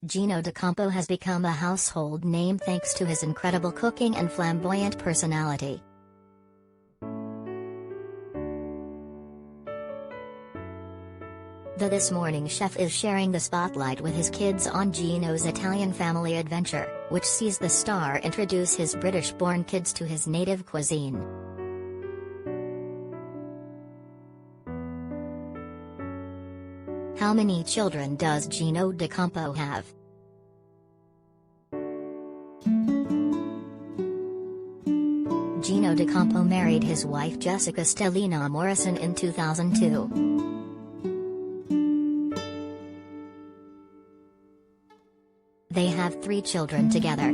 Gino D'Acampo has become a household name thanks to his incredible cooking and flamboyant personality. The This Morning chef is sharing the spotlight with his kids on Gino's Italian family adventure, which sees the star introduce his British-born kids to his native cuisine. How many children does Gino D'Acampo have? Gino D'Acampo married his wife Jessica Stellina Morrison in 2002. They have 3 children together.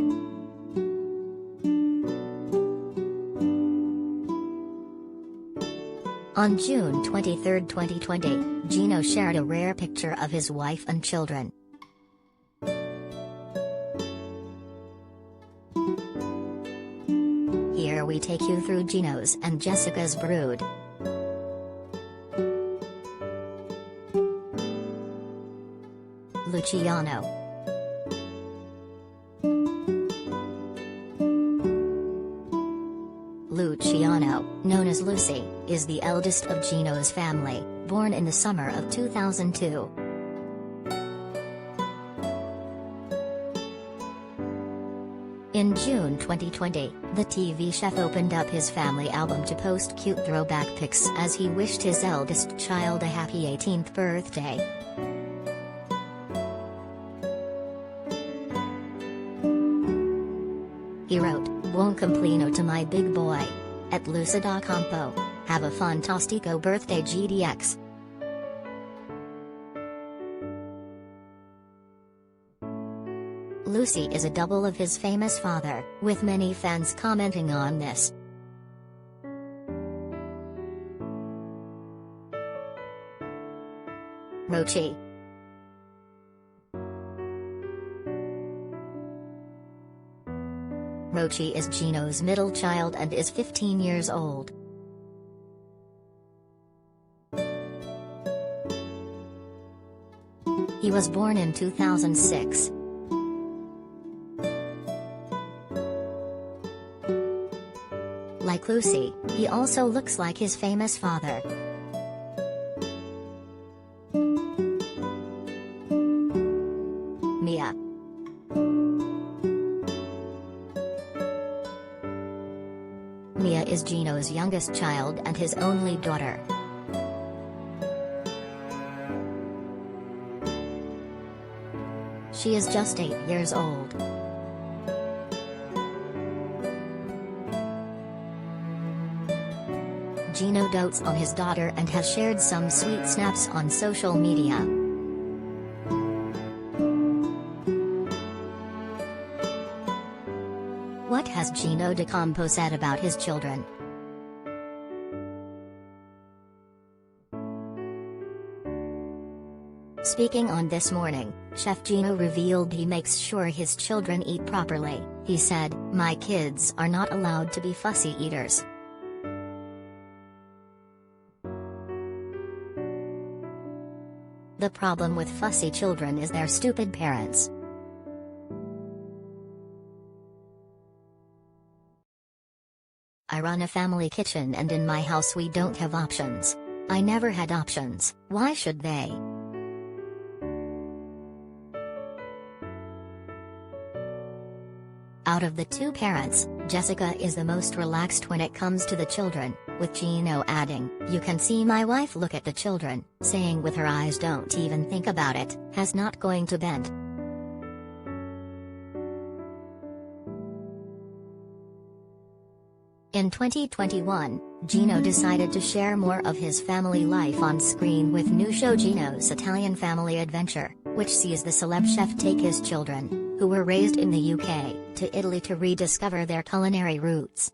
On June 23, 2020, Gino shared a rare picture of his wife and children. Here we take you through Gino's and Jessica's brood. Luciano. Luciano, known as Lucy, is the eldest of Gino's family, born in the summer of 2002. In June 2020, the TV chef opened up his family album to post cute throwback pics as he wished his eldest child a happy 18th birthday. He wrote, "Buon compleanno to my big boy. At Gino D'Acampo. Have a fantastico birthday GDX." Lucy is a double of his famous father, with many fans commenting on this. Rochi. Rochi is Gino's middle child and is 15 years old. He was born in 2006. Like Lucy, he also looks like his famous father. Mia. Mia is Gino's youngest child and his only daughter. She is just 8 years old. Gino dotes on his daughter and has shared some sweet snaps on social media. What has Gino D'Acampo said about his children? Speaking on This Morning, Chef Gino revealed he makes sure his children eat properly. He said, "My kids are not allowed to be fussy eaters. The problem with fussy children is their stupid parents. I run a family kitchen and in my house we don't have options. I never had options, why should they?" Out of the 2 parents, Jessica is the most relaxed when it comes to the children, with Gino adding, "You can see my wife look at the children, saying with her eyes don't even think about it, has not going to bend." In 2021, Gino decided to share more of his family life on screen with new show Gino's Italian Family Adventure, which sees the celeb chef take his children, who were raised in the UK, to Italy to rediscover their culinary roots.